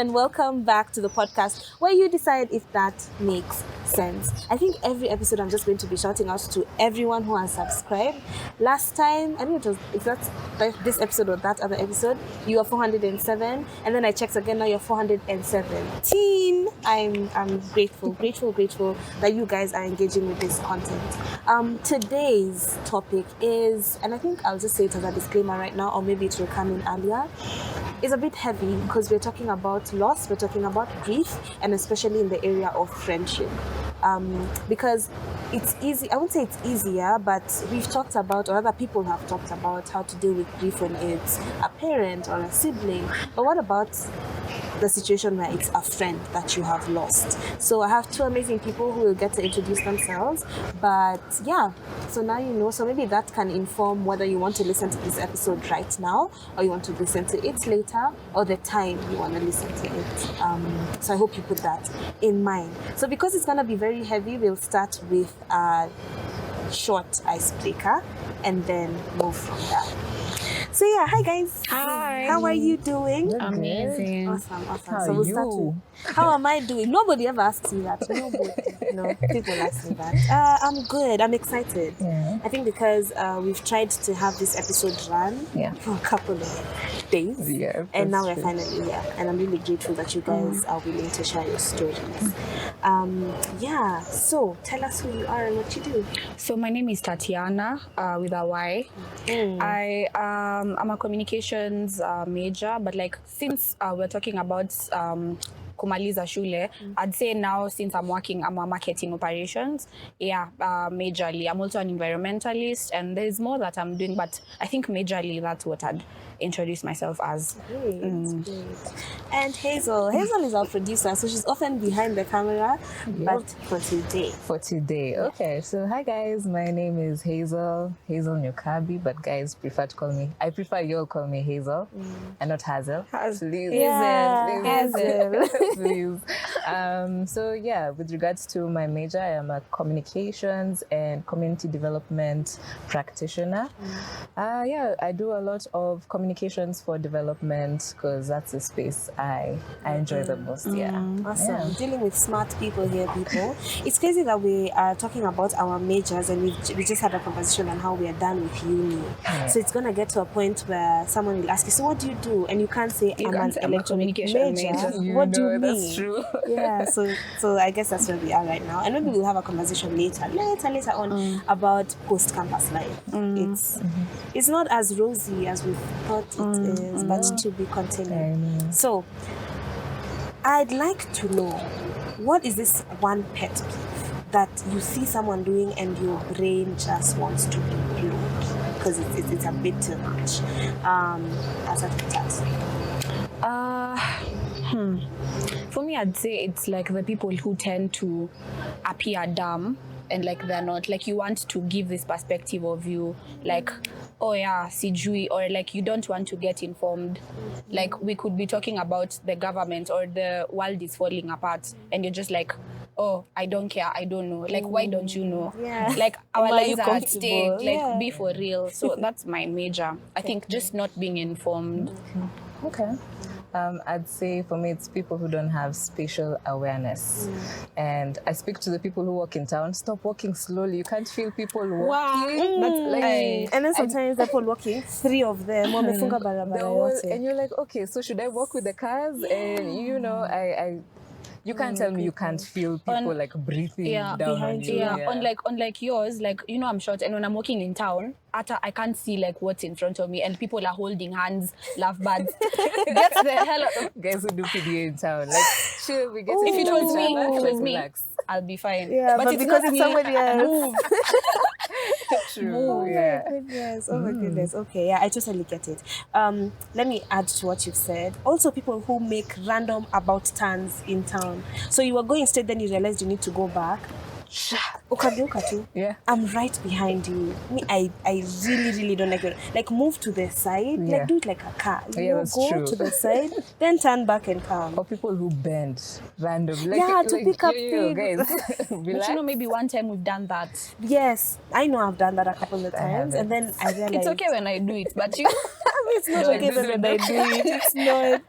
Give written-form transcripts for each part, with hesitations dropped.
and welcome back to the podcast where you decide if that makes sense. I think every episode I'm just going to be shouting out to everyone who has subscribed. Last time, I don't know if that's this episode or that other episode, you were 407, and then I checked again, now you're 417. I'm grateful that you guys are engaging with this content. Today's topic is, and I think I'll just say it as a disclaimer right now, or maybe it will come in earlier, is a bit heavy because we're talking about loss, we're talking about grief, and especially in the area of friendship. Because it's easy, I won't say it's easier, but we've talked about, or other people have talked about, how to deal with grief when it's a parent or a sibling. But what about the situation where it's a friend that you have lost? So I have two amazing people who will get to introduce themselves. But yeah, so now you know. So maybe that can inform whether you want to listen to this episode right now, or you want to listen to it later, or the time you want to listen to it. So I hope you put that in mind. So because it's going to be very heavy, we'll start with a short icebreaker and then move from there. So yeah, hi guys. Hi. How are you doing? Amazing. Awesome. How So we'll start with, how am I doing? Nobody ever asks me that. Nobody. No, people ask me that. I'm good. I'm excited. Yeah. I think because we've tried to have this episode run for a couple of days. Yeah, And now we're that's finally here. And I'm really grateful that you guys are willing to share your stories. So tell us who you are and what you do. So my name is Tatyana with a Y. I'm a communications major, but like since we're talking about kumaliza shule, I'd say now since I'm a marketing operations, majorly. I'm also an environmentalist, and there's more that I'm doing, but I think majorly that's what I'd introduce myself as. Great. And Hazel is our producer, so she's often behind the camera, but for today. Okay, so hi guys, my name is Hazel Nyukabi, but guys I prefer you all call me Hazel and not Hazel. Please. Hazel. Please. So yeah, with regards to my major, I am a communications and community development practitioner. I do a lot of communications for development because that's the space I enjoy the most. Awesome. Yeah. Dealing with smart people here, people. It's crazy that we are talking about our majors and we just had a conversation on how we are done with uni. Yeah. So it's gonna get to a point where someone will ask you, so what do you do? And you can't say I'm an electronic major. What do you mean? That's true. Yeah, so I guess that's where we are right now. And maybe we'll have a conversation later on about post-campus life. It's not as rosy as we thought it is, but to be continued. So I'd like to know, what is this one pet peeve that you see someone doing and your brain just wants to implode because it's a bit too much? As a task. For me, I'd say it's like the people who tend to appear dumb and like they're not. Like you want to give this perspective of you, like, oh yeah, sijui, or like you don't want to get informed. Like we could be talking about the government or the world is falling apart, and you're just like, oh, I don't care, I don't know. Like, why don't you know? Yeah. Like our Why are you lives are at stake. comfortable? Like, be for real. So that's my major. I think just not being informed. Okay. I'd say for me, it's people who don't have spatial awareness. And I speak to the people who walk in town. Stop walking slowly. You can't feel people walking. That's like, And then sometimes people walking, three of them, wamefunga barabara yote. and you're like, okay, so should I walk with the cars? And you can't tell me you can't feel people like breathing down on you. Unlike yours, like, you know, I'm short, and when I'm walking in town, I can't see like what's in front of me, and people are holding hands, lovebirds. Get the hell out of guys who do PDA in town. Like, chill, we get if it was me, relax. I'll be fine. Yeah, but it's because not it's me, somebody else. move. True. Oh my goodness. Okay, yeah, I totally get it. Let me add to what you've said. Also, people who make random about turns in town. So you were going straight, then you realized you need to go back. Ukageuka tu. Yeah. I'm right behind you. Me, I really don't like it. Like, move to the side. Yeah. Like, do it like a car. That's go true. to the side, then turn back and come. Or people who bend randomly. To pick up things. Guys, But you know, maybe one time we've done that. Yes, I know I've done that a couple of times, and then I realized It's okay when I do it, but you it's not No, okay this when is I do it. It's not.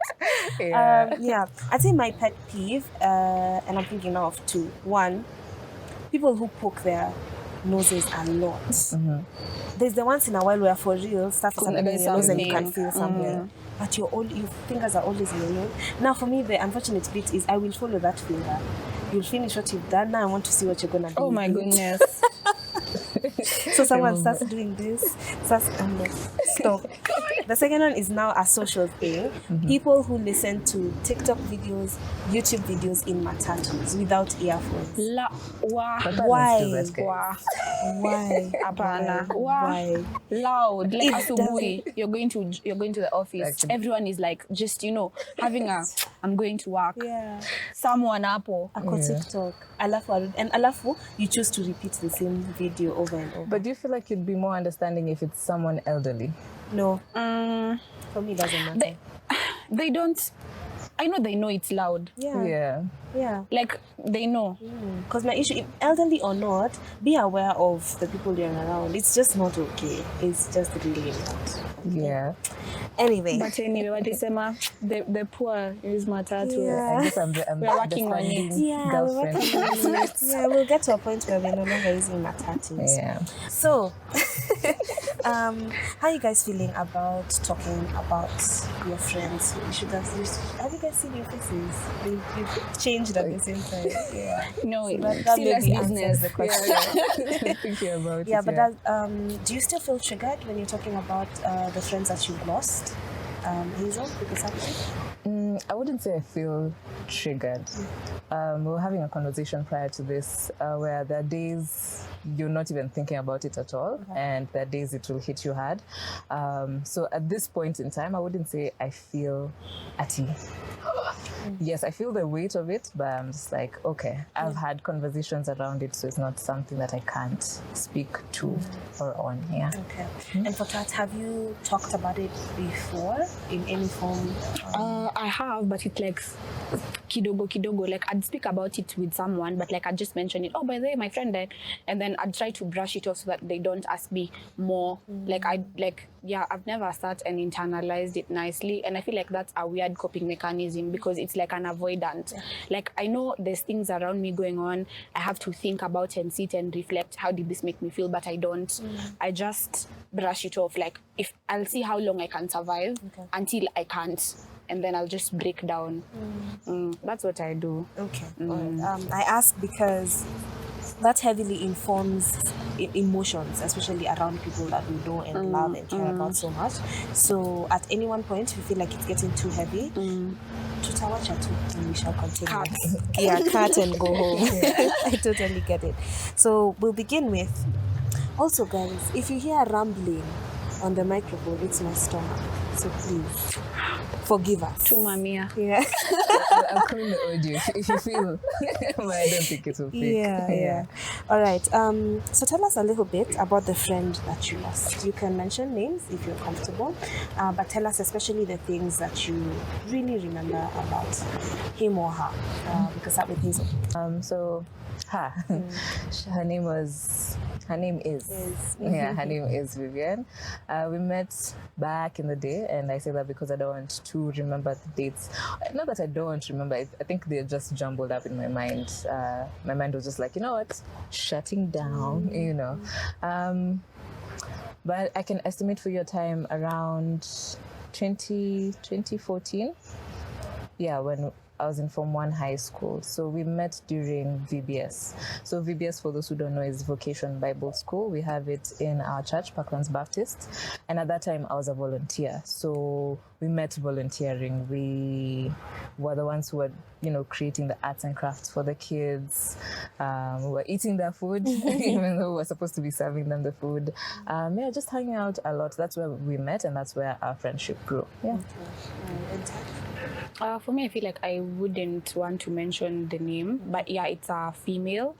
Yeah. I'd say my pet peeve, and I'm thinking now of two. One, people who poke their noses a lot. There's the once in a while where for real stuff is happening in your nose and you can something. feel something. But your fingers are always in your nose. Now for me, the unfortunate bit is I will follow that finger. You'll finish what you've done. Now I want to see what you're gonna do. Oh my with it. goodness. So someone starts doing this, I'm like, stop. The second one is now a social thing. People who listen to TikTok videos, YouTube videos in matatus without earphones. Why? Why? Apana. Why? Loud. Like It asubuhi, you're going to the office. Actually. Everyone is like just having a I'm going to work. Yeah. Someone apple. Ako TikTok. Alafu, you choose to repeat the same video over and over. But do you feel like you'd be more understanding if it's someone elderly? No. For me, it doesn't matter. They don't. I know they know it's loud. Yeah. Like they know. Because my issue, if elderly or not, be aware of the people you're around. It's just not okay. It's just really not. Yeah. Anyway. But anyway, what they say, the poor use matatu. Yeah. I guess I'm We're working on it. Yeah, girlfriend. we'll get to a point where we're no longer using matatus. Yeah. So, how are you guys feeling about talking about your friends? Have you guys seen your faces? They've changed at the same time. Yeah. No, So that serious maybe answers business. the question. Thinking about Yeah, it. but do you still feel triggered when you're talking about the friends that you've lost? Hazel, with the subject? I wouldn't say I feel triggered. We were having a conversation prior to this where there are days you're not even thinking about it at all, and there are days it will hit you hard. So at this point in time, I wouldn't say I feel ati. Yes, I feel the weight of it, but I'm just like, okay, I've had conversations around it, so it's not something that I can't speak to or on. Yeah. Okay. And for that, have you talked about it before in any form? I have, but it's like kidogo. Like I'd speak about it with someone, but like I'd just mention it. Oh, by the way, my friend died, and then I'd try to brush it off so that they don't ask me more. I've never sat and internalized it nicely, and I feel like that's a weird coping mechanism because it's like an avoidant. Like I know there's things around me going on. I have to think about and sit and reflect. How did this make me feel? But I don't. I just brush it off. Like if I'll see how long I can survive until I can't. And then I'll just break down. That's what I do. Okay. All right. I ask because that heavily informs emotions, especially around people that we know and love and care about so much. So at any one point, if you feel like it's getting too heavy, tutawacha tu, and we shall continue. Cut and go home. I totally get it. So we'll begin with, also guys, if you hear rambling on the microphone, it's my stomach. So please, forgive us. To Mamia. Yeah. I'll call the audio if you feel, but I don't think it will fake. Yeah. All right. So tell us a little bit about the friend that you lost. You can mention names if you're comfortable, but tell us especially the things that you really remember about him or her, because that with Hazel. Her name is her name is Vivian. We met back in the day, and I say that because I don't want to remember the dates. Not that I don't want to remember, I think they're just jumbled up in my mind. My mind was just like, you know what, shutting down, but I can estimate for your time around 2014. Yeah, when I was in Form 1 high school. So we met during VBS. So VBS, for those who don't know, is Vocation Bible School. We have it in our church, Parklands Baptist. And at that time, I was a volunteer. So we met volunteering. We were the ones who were, creating the arts and crafts for the kids. We were eating their food, even though we were supposed to be serving them the food. Just hanging out a lot. That's where we met, and that's where our friendship grew. Yeah. For me, I feel like I wouldn't want to mention the name, but yeah, it's a female.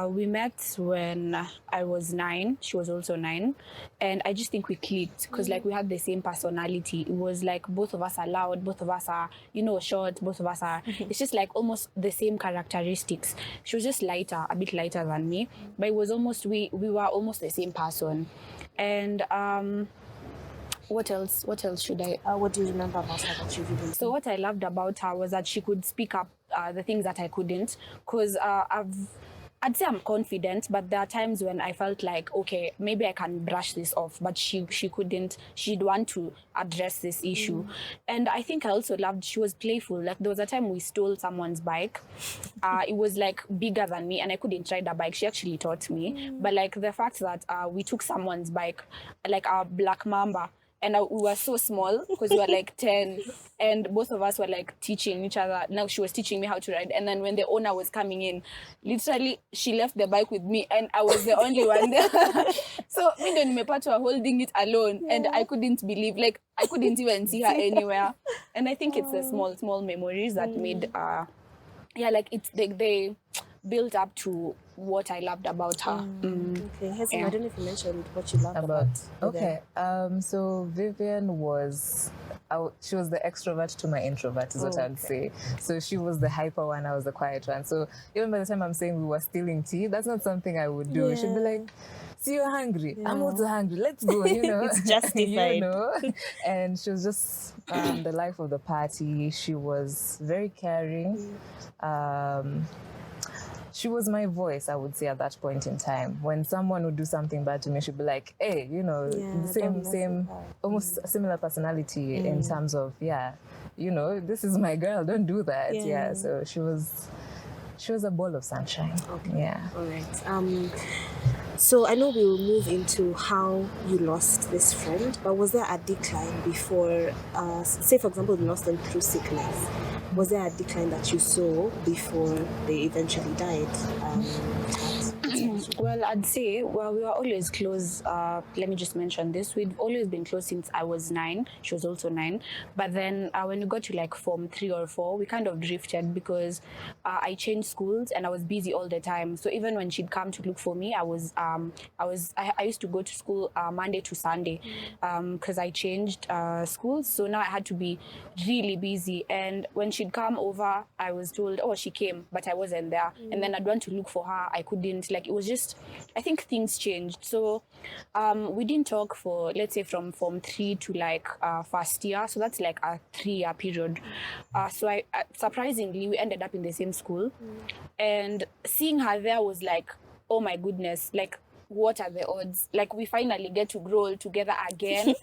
We met when I was 9. She was also 9, and I just think we clicked because we had the same personality. It was like both of us are loud, both of us are short, both of us are. It's just like almost the same characteristics. She was just lighter, a bit lighter than me, but it was almost we were almost the same person, and. What else? What else should I? What do you remember about her that you really So what I loved about her was that she could speak up the things that I couldn't, because I'd say I'm confident, but there are times when I felt like, okay, maybe I can brush this off, but she couldn't. She'd want to address this issue. And I think I also loved, she was playful. Like, there was a time we stole someone's bike. It was like bigger than me, and I couldn't ride a bike. She actually taught me. But like the fact that we took someone's bike, like our black mamba, and we were so small because we were like 10, and both of us were like teaching each other. Now she was teaching me how to ride, and then when the owner was coming in, literally she left the bike with me and I was the only one there. So me and Mepato were holding it alone, and I couldn't believe, like, I couldn't even see her anywhere. And I think it's the small memories that made like it's they built up to what I loved about her. Okay, Hazel, Yeah. I don't know if you mentioned what you loved about Okay, so Vivian was, she was the extrovert to my introvert, is what I would say. So she was the hyper one, I was the quiet one. So even by the time I'm saying we were stealing tea, that's not something I would do. She'd be like, see, you're hungry. I'm also hungry. Let's go, you know. It's justified. You know. And she was just the life of the party. She was very caring. She was my voice, I would say, at that point in time. When someone would do something bad to me, she'd be like, hey, you know, the same, almost similar personality in terms of, you know, this is my girl, don't do that. Yeah, so she was a ball of sunshine. Okay. Yeah. All right. So I know we will move into how you lost this friend, but was there a decline before, say for example, you lost them through sickness? Was there a decline that you saw before they eventually died? Well, I'd say, well, we were always close. Let me just mention this. We've always been close since I was 9. She was also 9. But then when we got to like Form 3 or 4, we kind of drifted because I changed schools and I was busy all the time. So even when she'd come to look for me, I used to go to school Monday to Sunday because I changed schools. So now I had to be really busy. And when she'd come over, I was told, oh, she came, but I wasn't there. And then I'd want to look for her. I couldn't. Like, it was just, I think things changed. So we didn't talk for, let's say, from Form 3 to like first year. So that's like a 3-year period. So I surprisingly, we ended up in the same school. And seeing her there was like, oh my goodness, like, what are the odds? Like, we finally get to grow together again,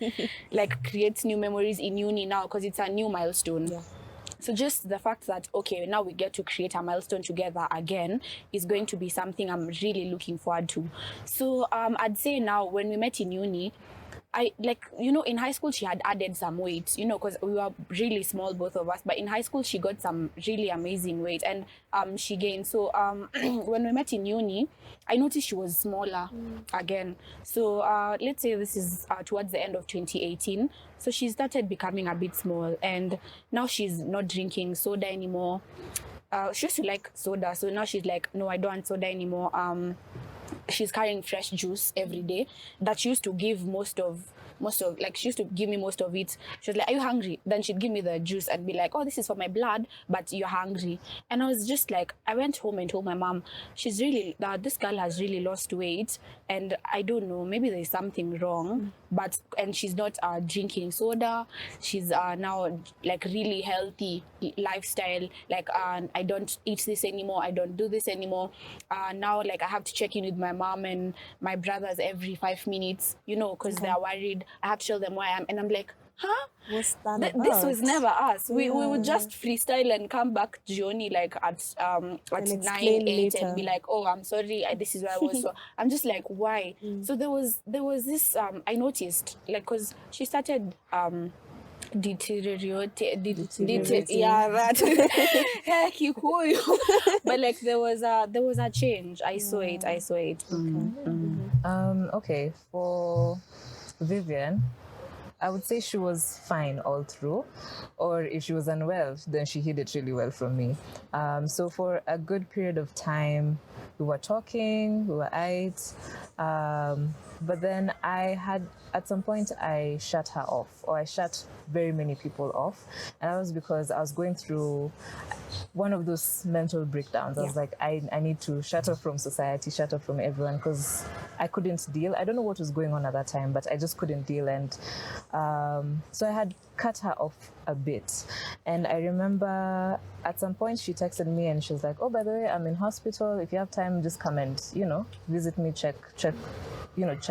like create new memories in uni now because it's a new milestone. Yeah. So just the fact that, okay, now we get to create a milestone together again is going to be something I'm really looking forward to. So I'd say now when we met in uni, I, like, you know, in high school she had added some weight, you know, because we were really small, both of us. But in high school she got some really amazing weight, and she gained. So when we met in uni, I noticed she was smaller again. So let's say this is towards the end of 2018. So she started becoming a bit small, and now she's not drinking soda anymore. She used to like soda, so now she's like, no, I don't want soda anymore. She's carrying fresh juice every day that she used to give most of, like, she used to give me most of it. She was like, are you hungry? Then she'd give me the juice and be like, oh, this is for my blood, but you're hungry. And I was just like, I went home and told my mom, she's really, this girl has really lost weight, and I don't know, maybe there's something wrong. But, and she's not drinking soda. She's now like really healthy lifestyle. Like, I don't eat this anymore. I don't do this anymore. Now, like, I have to check in with my mom and my brothers every 5 minutes, you know, because they're worried. I have to tell them where I am. And I'm like, huh? What's that about? This was never us. We would just freestyle and come back Johnny like at 9, 8 later. and be like, oh, I'm sorry, this is where I was. So I'm just like, why? So there was this I noticed, like, because she started deteriorating. Yeah, that. Yeah, Kikuyu. But like there was a change. I saw it. Okay, for Vivian, I would say she was fine all through, or if she was unwell, then she hid it really well from me. So for a good period of time, we were talking, we were out, but then at some point I shut her off, or I shut very many people off, and that was because I was going through one of those mental breakdowns. I was like, I need to shut off from society, shut off from everyone, because I couldn't deal. I don't know what was going on at that time, but I just couldn't deal. And So I had cut her off a bit. And I remember at some point she texted me and she was like, oh, by the way, I'm in hospital. If you have time, just come and, visit me, check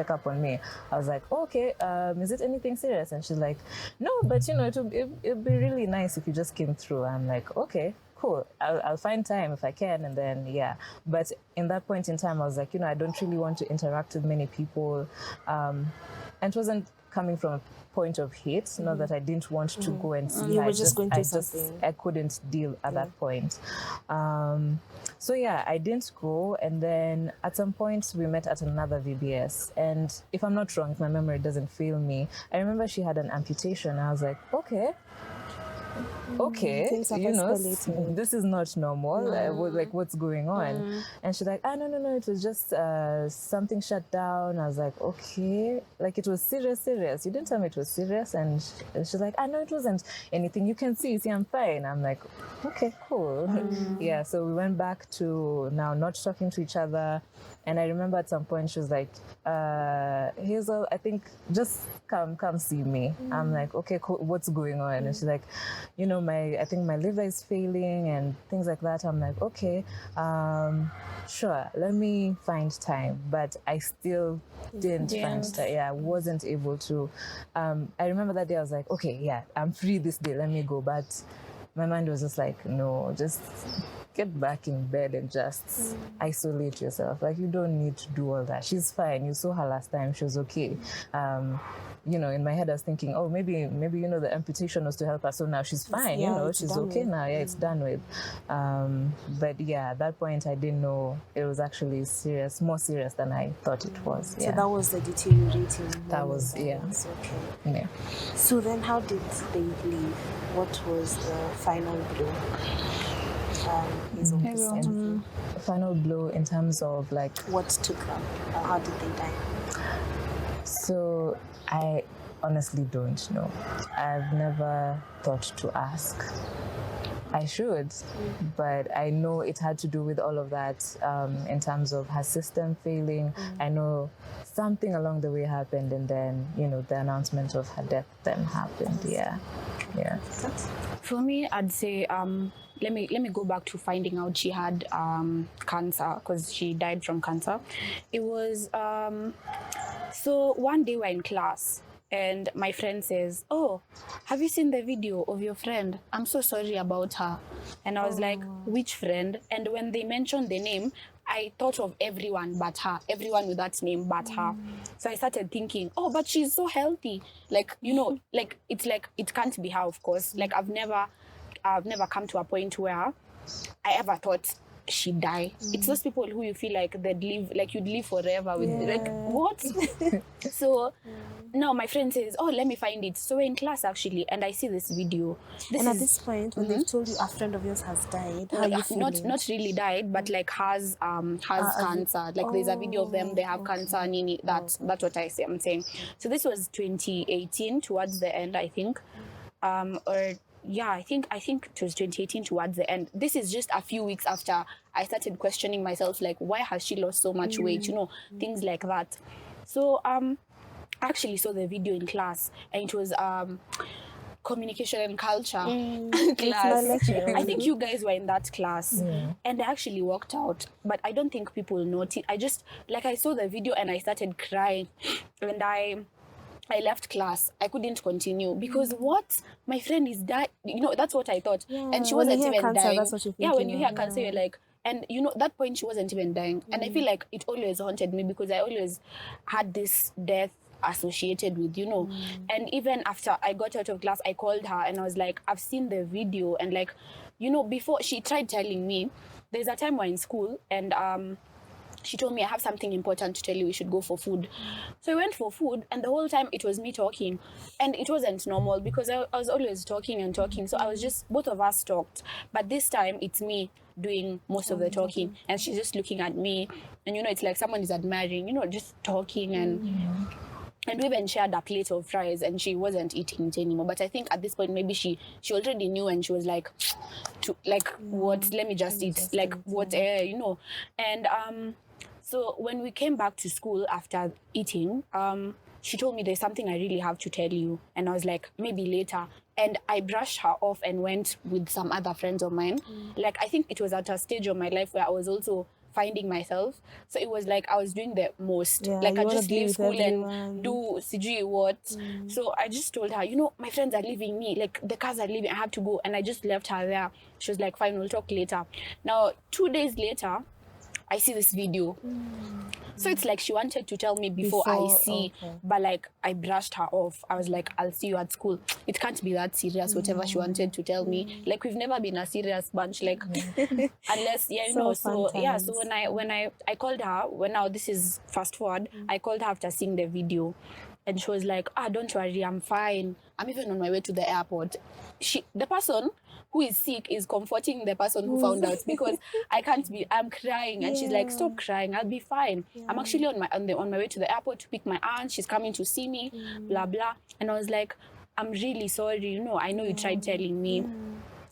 up on me. I was like, oh, okay, is it anything serious? And she's like, no, but it'd be really nice if you just came through. I'm like, okay, cool, I'll find time if I can. And then, yeah. But in that point in time, I was like, I don't really want to interact with many people. And it wasn't coming from a point of hate, not that I didn't want to go and see You her. were just going through something. I couldn't deal at that point. So yeah, I didn't go. And then at some point we met at another VBS. And if I'm not wrong, if my memory doesn't fail me, I remember she had an amputation. I was like, okay, Things have escalated. this is not normal. Like, what's going on? And she's like, no, it was just something shut down. I was like, okay, like it was serious. You didn't tell me it was serious. And she's like, no, it wasn't anything. You can see, I'm fine. I'm like, okay, cool. Yeah, so we went back to now not talking to each other. And I remember at some point she was like, Hazel, I think just come see me. I'm like, okay, cool, what's going on? And she's like, I think my liver is failing and things like that. I'm like, okay, sure, let me find time. But I still didn't find time. Yeah, I wasn't able to. I remember that day I was like, okay, yeah, I'm free this day, let me go. But my mind was just like, no, just get back in bed and just isolate yourself. Like, you don't need to do all that. She's fine. You saw her last time. She was okay. In my head I was thinking, oh, maybe the amputation was to help her, so now she's fine. She's okay now. Yeah, it's done with. But yeah, at that point I didn't know it was actually serious, more serious than I thought it was. Yeah. So that was the deteriorating. That was Okay. Yeah. So then, how did they leave? What was the final blow? Final blow in terms of like what took them? How did they die? So I honestly don't know. I've never thought to ask. I should, but I know it had to do with all of that in terms of her system failing. I know something along the way happened, and then the announcement of her death then happened. Yeah. For me, I'd say let me go back to finding out she had cancer, because she died from cancer. It was so one day we're in class and my friend says, oh, have you seen the video of your friend? I'm so sorry about her. And I was like, which friend? And when they mentioned the name, I thought of everyone but her, everyone with that name but her. So I started thinking, oh, but she's so healthy. Like, it's like, it can't be her, of course. Like, I've never come to a point where I ever thought she'd die. It's those people who you feel like they'd live, like you'd live forever with, like, what? So now my friend says, oh, let me find it. So we're in class actually, and I see this video. At this point, when they've told you a friend of yours has died, how are you feeling? Not really died, but like has cancer. Like there's a video of them, they have cancer. Nini, that's what I'm saying. So this was 2018 towards the end, I think. I think it was 2018 towards the end. This is just a few weeks after I started questioning myself, like, why has she lost so much weight? Things like that. So I actually saw the video in class, and it was communication and culture class. I think you guys were in that class, and I actually walked out, but I don't think people noticed. I saw the video and I started crying, and I left class. I couldn't continue because what? My friend is dying. That's what I thought. Yeah, and she wasn't even cancer, dying. That's what you're yeah, when you hear of. cancer, you're like, and that point she wasn't even dying. And I feel like it always haunted me because I always had this death associated with, And even after I got out of class, I called her and I was like, I've seen the video. And like, before she tried telling me, there's a time we're in school and she told me, I have something important to tell you, we should go for food. So we went for food, and the whole time it was me talking. And it wasn't normal because I was always talking and talking. So I was just, both of us talked. But this time it's me doing most of the talking. And she's just looking at me. And, it's like someone is admiring, just talking. And we even shared a plate of fries, and she wasn't eating it anymore. But I think at this point, maybe she already knew, and she was like, what? Let me just eat. Like, what? And so when we came back to school after eating, she told me there's something I really have to tell you. And I was like, maybe later. And I brushed her off and went with some other friends of mine. Like, I think it was at a stage of my life where I was also finding myself. So it was like I was doing the most. Yeah, like you I wanna just be leave with school everyone. and do CG what. So I just told her, my friends are leaving me. Like the cars are leaving. I have to go. And I just left her there. She was like, fine, we'll talk later. Now, 2 days later, I see this video. So it's like she wanted to tell me before I see, okay. but like I brushed her off. I was like, I'll see you at school. It can't be that serious, whatever she wanted to tell me. Like we've never been a serious bunch, like unless So fun So when I called her, now this is fast forward, I called her after seeing the video. And she was like, don't worry, I'm fine. I'm even on my way to the airport. The person who is sick is comforting the person who found out, because I'm crying. And she's like, stop crying, I'll be fine. I'm actually on my way to the airport to pick my aunt. She's coming to see me, blah, blah. And I was like, I'm really sorry. I know you tried telling me.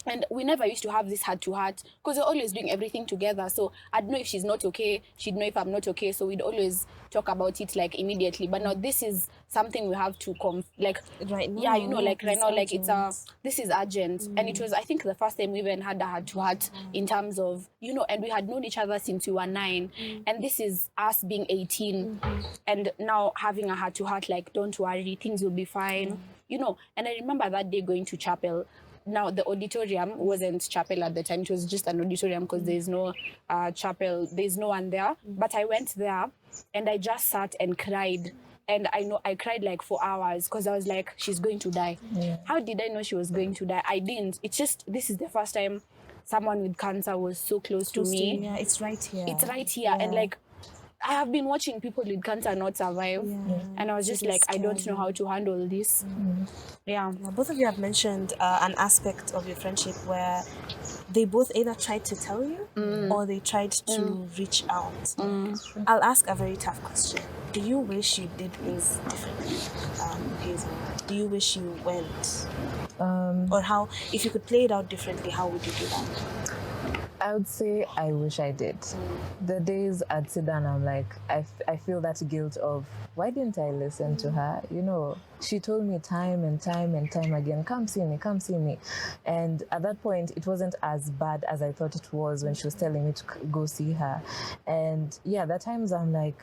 And we never used to have this heart-to-heart because we're always doing everything together. So I'd know if she's not okay. She'd know if I'm not okay. So we'd always talk about it like immediately. But now this is something we have to right now. Yeah, like right now, like this is urgent. And it was, I think, the first time we even had a heart-to-heart in terms of, and we had known each other since we were 9. And this is us being 18. And now having a heart-to-heart, like, don't worry, things will be fine. And I remember that day going to chapel. Now, the auditorium wasn't chapel at the time. It was just an auditorium because there's no chapel. There's no one there. But I went there and I just sat and cried. And I cried like for hours because I was like, she's going to die. Yeah. How did I know she was going to die? I didn't. It's just, this is the first time someone with cancer was so close to me. Yeah, it's right here. It's right here. Yeah. And like, I have been watching people with cancer not survive. Yeah. And I was just like, I don't know how to handle this. Yeah. Both of you have mentioned an aspect of your friendship where they both either tried to tell you or they tried to reach out. I'll ask a very tough question. Do you wish you did things differently, Hazel? Do you wish you went? Or how, if you could play it out differently, how would you do that? I would say I wish I did. The days I'd sit down, I'm like, I feel that guilt of, why didn't I listen to her? She told me time and time and time again, come see me, come see me. And at that point, it wasn't as bad as I thought it was when she was telling me to go see her. And yeah, there are times I'm like,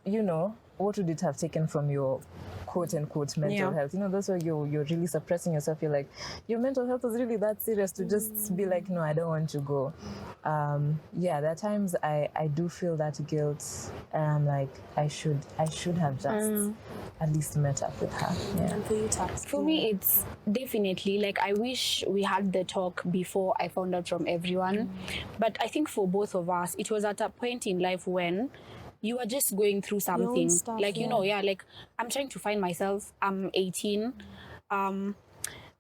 what would it have taken from your quote-unquote mental health? That's why you're really suppressing yourself. You're like, your mental health is really that serious to just be like, no, I don't want to go. There are times I do feel that guilt, and I'm like, I should have just at least met up with her. Yeah. And for you, Taps? For me, it's definitely like, I wish we had the talk before I found out from everyone. But I think for both of us, it was at a point in life when you are just going through something stuff, like, like I'm trying to find myself. I'm 18.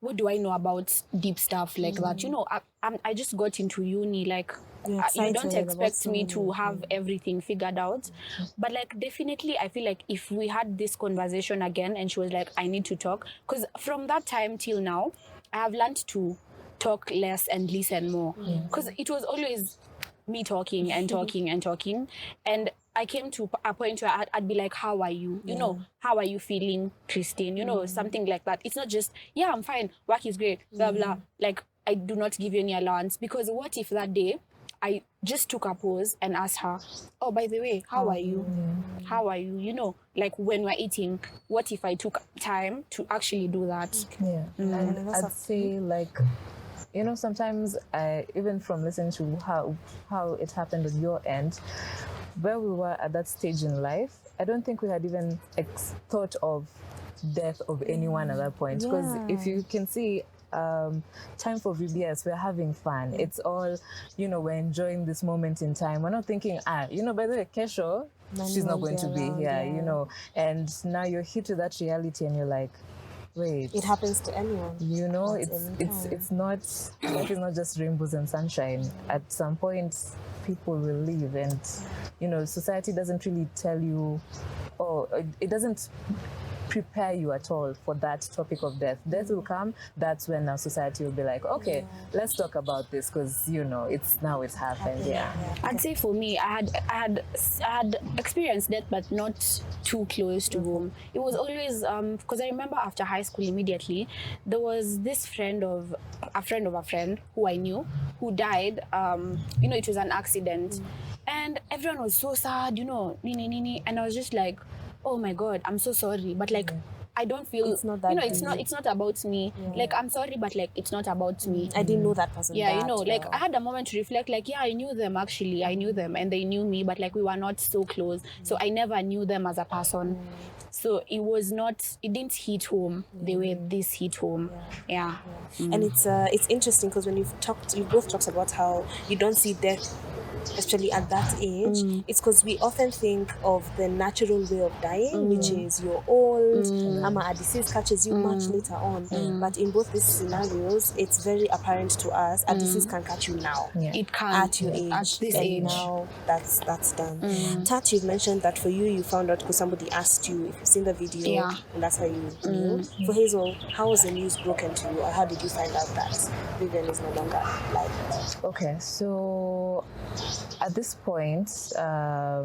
What do I know about deep stuff like that? I just got into uni, like, you don't expect me to have everything figured out. But like, definitely, I feel like if we had this conversation again and she was like, I need to talk, because from that time till now, I have learned to talk less and listen more, because it was always me talking and talking and talking. And I came to a point where I'd be like, how are you? How are you feeling, Christine? Something like that. It's not just, I'm fine, work is great, blah, blah. Like, I do not give you any allowance, because what if that day I just took a pause and asked her, oh, by the way, how are you? How are you? Like when we're eating, what if I took time to actually do that? Yeah. And I'd say, like, sometimes even from listening to how it happened on your end, where we were at that stage in life, I don't think we had even thought of death of anyone at that point. Because if you can see, time for VBS, we're having fun. It's all, we're enjoying this moment in time. We're not thinking, by the way, Kesho, she's not going to be here, And now you're hit with that reality and you're like, wait, it happens to anyone. It's not, life is not just rainbows and sunshine. At some point, people will leave, and society doesn't really tell you, it doesn't prepare you at all for that topic of death. Death will come. That's when our society will be like, okay, let's talk about this because it's happened. Yeah. I'd say for me, I had experienced death, but not too close to home. It was always because I remember after high school immediately, there was this friend of a friend who I knew who died. It was an accident, and everyone was so sad. Nini, and I was just like, oh my God, I'm so sorry, but like. I don't feel It's not that it's not about me. Like I'm sorry, but like it's not about me. I didn't know that person. Yeah, like I had a moment to reflect, like, yeah, I knew them actually. I knew them and they knew me, but like we were not so close. So I never knew them as a person. So it didn't hit home the way this hit home. Yeah. And it's interesting because when you both talked about how you don't see death, especially at that age, it's because we often think of the natural way of dying, which is you're old, a disease catches you much later on. But in both these scenarios, it's very apparent to us a disease can catch you now. It can At your age. at this and age. now that's done. Tat, you've mentioned that for you found out because somebody asked you if you've seen the video, and that's how you knew. For Hazel, how was the news broken to you, or how did you find out that Vivian is no longer alive? Okay, so at this point, I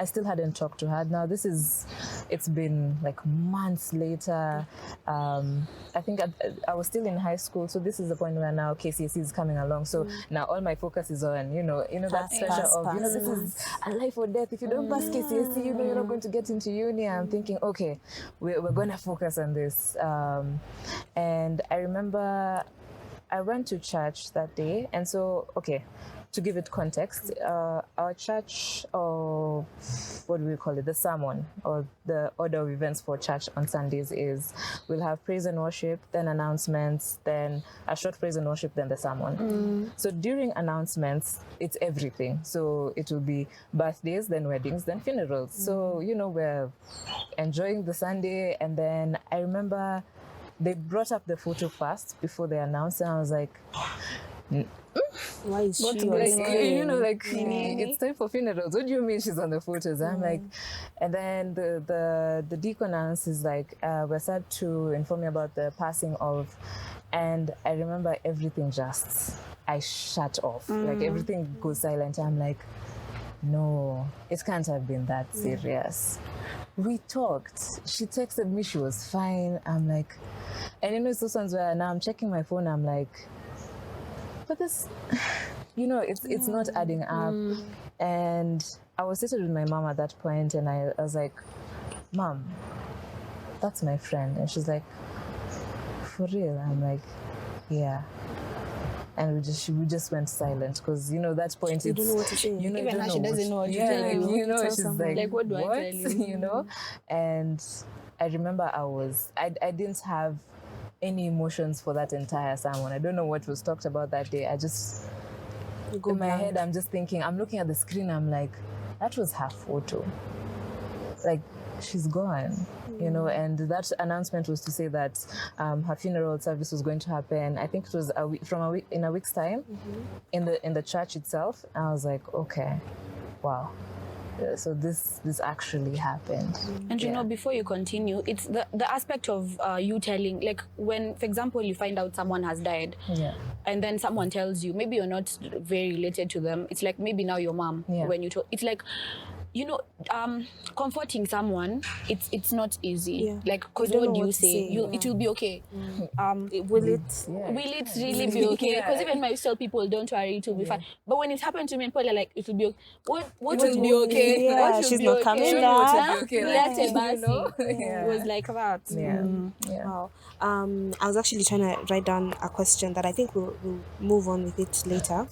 still hadn't talked to her. Now it's been like months later. I think I was still in high school, so this is the point where now KCSE is coming along. So now all my focus is on, that pressure of, this is a life or death. If you don't pass KCSE, you're not going to get into uni. I'm thinking, okay, we're going to focus on this. And I remember I went to church that day, and so, okay, to give it context, our church, or what do we call it, the sermon, or the order of events for church on Sundays is we'll have praise and worship, then announcements, then a short praise and worship, then the sermon. So during announcements, it's everything. So it will be birthdays, then weddings, then funerals. So, we're enjoying the Sunday, and then I remember they brought up the photo first before they announced, and I was like, why is she it's time for funerals. What do you mean she's on the photos? I'm like, and then the deacon announces like, we're sad to inform you about the passing of, and I remember everything I shut off. Like everything goes silent. I'm like, no, it can't have been that serious. We talked. She texted me, she was fine. I'm like, and it's those ones where now I'm checking my phone, I'm like, but this, it's not adding up. And I was sitting with my mom at that point, and I was like, Mom, that's my friend. And she's like, for real? I'm like, yeah. And we just went silent because that point you don't know what to say. Even her, she doesn't know what to tell you. She's like, what do I tell you? And I remember I didn't have any emotions for that entire sermon. I don't know what was talked about that day. I just in my head I'm just thinking, I'm looking at the screen, I'm like, that was her photo. Like, she's gone. And that announcement was to say that her funeral service was going to happen. I think it was in a week's time, in the church itself. And I was like, okay, wow. So this actually happened. And before you continue, it's the aspect of you telling, like when, for example, you find out someone has died, and then someone tells you, maybe you're not very related to them. It's like maybe now your mom, when you talk, it's like, comforting someone, it's not easy. Like, because what do you say? It will be okay. Will it really be okay? Because even myself, people, don't worry, it will be fine. But when it happened to me, people are like, it will be okay. What will be okay? Yeah, what will she's be not okay? coming Should back. be okay. It was like that. Wow. I was actually trying to write down a question that I think we'll move on with it later.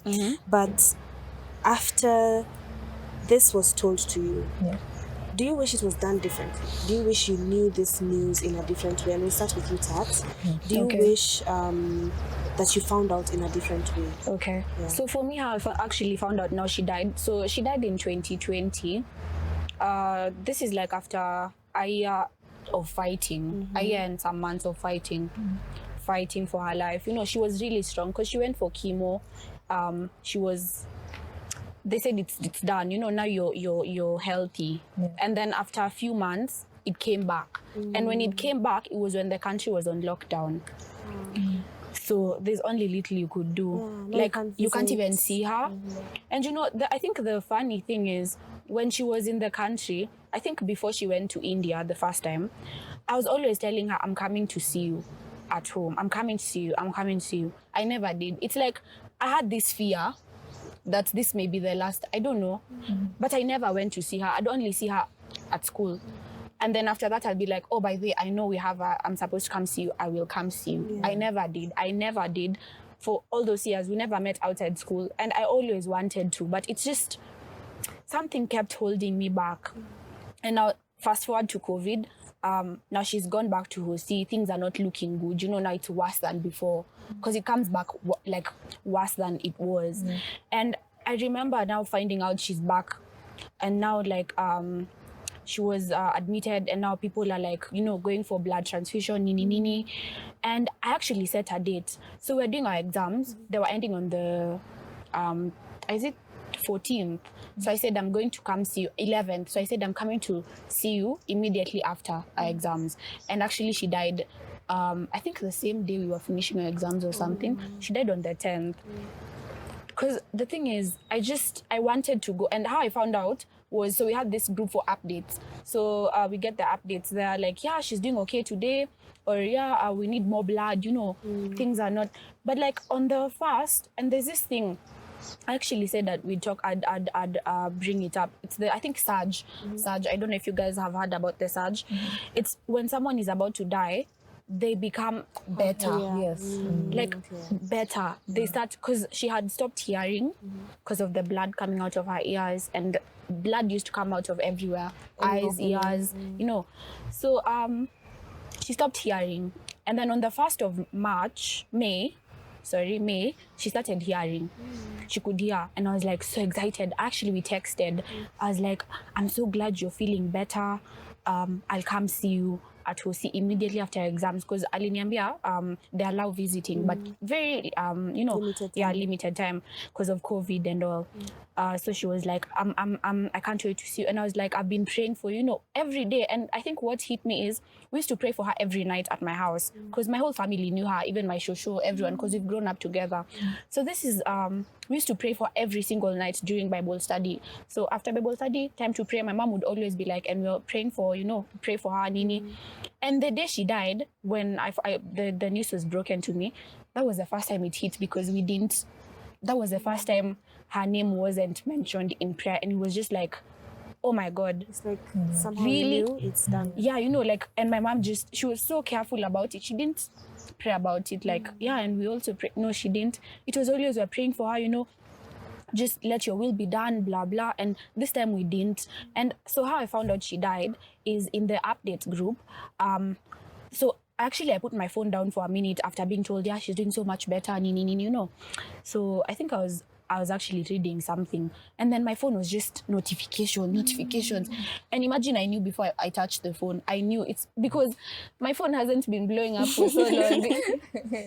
But after this was told to you, do you wish it was done differently? Do you wish you knew this news in a different way? And we'll start with you, Tat. Do you wish that you found out in a different way? Okay. Yeah. So for me, how I actually found out now she died. So she died in 2020. This is like after a year of fighting, a year and some months of fighting for her life. She was really strong because she went for chemo. They said it's done. Now you're healthy. And then after a few months, it came back. And when it came back, it was when the country was on lockdown. So there's only little you could do. Yeah, like you can't visit. even see her. And you know, I think the funny thing is when she was in the country, I think before she went to India the first time, I was always telling her, I'm coming to see you at home. I'm coming to see you. I'm coming to see you. I never did. It's like I had this fear that this may be the last, I don't know. But I never went to see her. I'd only see her at school. And then after that, I'll be like, oh, by the way, I know I'm supposed to come see you. I will come see you. Yeah. I never did. For all those years, we never met outside school. And I always wanted to. But it's just, something kept holding me back. And now, fast forward to COVID, now she's gone back to Hosi. Things are not looking good. You know, now it's worse than before. Because it comes back like worse than it was. And I remember now finding out she's back. And now like, she was admitted, and now people are like, you know, going for blood transfusion, nini. And I actually set a date. So we're doing our exams. They were ending on the, is it 14th? So I said, I'm going to come see you 11th. So I said, I'm coming to see you immediately after our exams. And actually she died, I think the same day we were finishing our exams or something. She died on the 10th. Because the thing is, I wanted to go. And how I found out was, so we had this group for updates. So we get the updates. They're like, yeah, she's doing okay today. Or yeah, we need more blood, you know, things are not. But like on the first, and there's this thing, I actually said that we'd talk, I'd bring it up. It's I think Surge. Surge, I don't know if you guys have heard about the Surge. It's when someone is about to die, they become better. Like better. They start, because she had stopped hearing because of the blood coming out of her ears, and blood used to come out of everywhere, eyes, ears, you know. So she stopped hearing, and then on the 1st of May, she started hearing. She could hear, and I was like so excited. Actually, we texted. I was like, I'm so glad you're feeling better. I'll come see you at Hosi immediately after exams, because aliniambia they allow visiting, but very you know, limited time because of COVID and all. So she was like, I can't wait to see you. And I was like, I've been praying for you, you know, every day. And I think what hit me is we used to pray for her every night at my house, because my whole family knew her, even my shosho, everyone, because we've grown up together. So this is we used to pray for every single night during Bible study. So after Bible study, time to pray, my mom would always be like, and we're praying for, you know, pray for her, Nini. And the day she died, when the news was broken to me, that was the first time it hit, because that was the first time her name wasn't mentioned in prayer. And it was just like, oh my God. It's like somehow really? You knew it's done. Yeah, you know, like, and my mom she was so careful about it. She didn't pray about it like, yeah, and we also pray. No, she didn't. It was always, we're praying for her, you know, just let your will be done, blah, blah. And this time we didn't. And so how I found out she died is in the update group. So actually I put my phone down for a minute after being told, yeah, she's doing so much better, you know. So I think I was actually reading something, and then my phone was just notifications. And imagine, I knew before I touched the phone. I knew it's because my phone hasn't been blowing up for so long.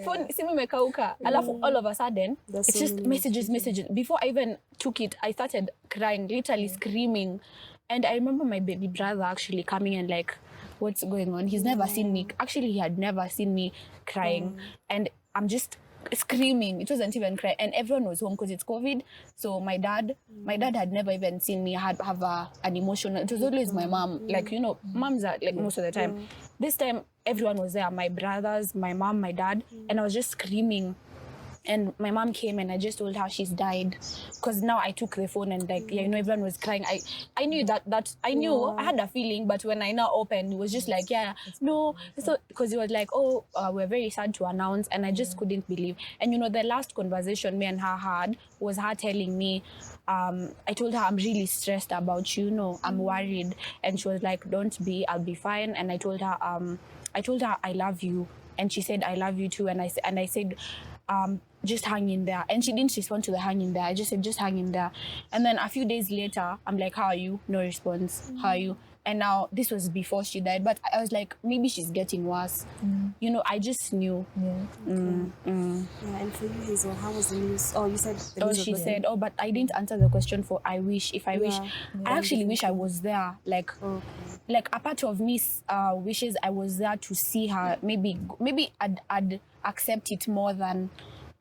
Phone simu imekauka. Alafu all of a sudden, it's just messages. Before I even took it, I started crying, literally screaming. And I remember my baby brother actually coming and like, what's going on? He's never seen me. Actually, he had never seen me crying. And I'm just screaming. It wasn't even crying. And everyone was home because it's COVID. So my dad had never even seen me have an emotional. It was always my mom. Like, you know, moms are like most of the time. This time, everyone was there. My brothers, my mom, my dad. And I was just screaming. And my mom came and I just told her she's died. Because now I took the phone and like, yeah, you know, everyone was crying. I knew that I knew, I had a feeling, but when I now opened, it was just like, yeah, no. So, because it was like, oh, we're very sad to announce. And I just couldn't believe. And you know, the last conversation me and her had was her telling me, I told her, I'm really stressed about you, know, I'm worried. And she was like, don't be, I'll be fine. And I told her, I love you. And she said, I love you too. And I said, just hang in there. And she didn't respond to the hang in there. I just said, just hang in there. And then a few days later, I'm like, how are you? No response. How are you? And now this was before she died, but I was like, maybe she's getting worse. You know, I just knew. Yeah, and for you, Hazel, how was the news? Oh, you said the news. She said, oh, but I didn't answer the question for I wish. If I wish, I actually wish I was there. Like, like a part of me wishes I was there to see her. Maybe I'd accept it more than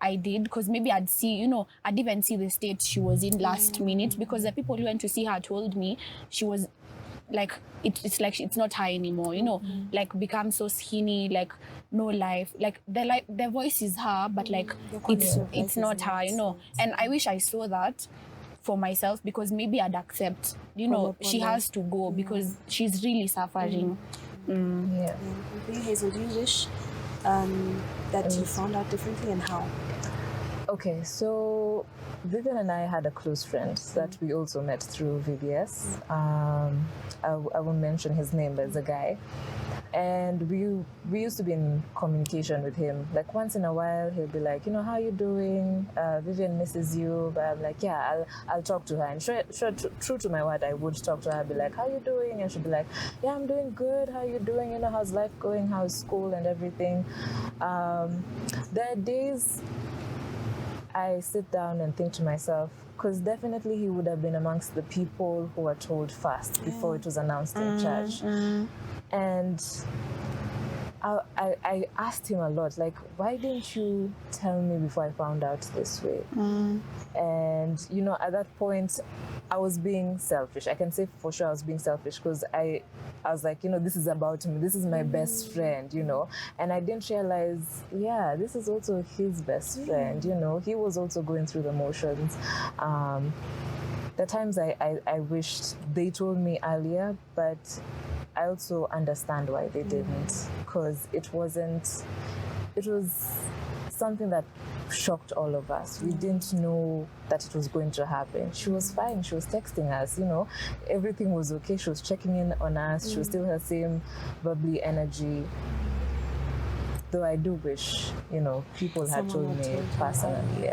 I did, because maybe I'd see, I'd even see the state she was in last minute, because the people who went to see her told me she was like, it's like it's not her anymore, like become so skinny, like no life, like the voice is her, but like it's not her, and I wish I saw that for myself, because maybe I'd accept, she has to go because she's really suffering. Yeah. And for you, Hazel, do you wish that you found out differently, and how? Okay, so Vivian and I had a close friend that we also met through VBS. I won't mention his name, but it's a guy. And we used to be in communication with him. Like once in a while, he'll be like, how you doing? Vivian misses you. But I'm like, yeah, I'll talk to her. And true to my word, I would talk to her. I'd be like, how you doing? And she'd be like, yeah, I'm doing good. How you doing? How's life going? How's school and everything? There are days I sit down and think to myself, because definitely he would have been amongst the people who were told first before it was announced in church. And I asked him a lot, like, why didn't you tell me before I found out this way? And, at that point, I was being selfish. I can say for sure I was being selfish, because I was like, this is about me. This is my best friend, And I didn't realize, this is also his best friend, He was also going through the motions. The times I wished they told me earlier, but I also understand why they didn't, because it was something that shocked all of us. We didn't know that it was going to happen. She was fine. She was texting us, everything was okay. She was checking in on us. She was still her same bubbly energy. Though I do wish, people had told me personally.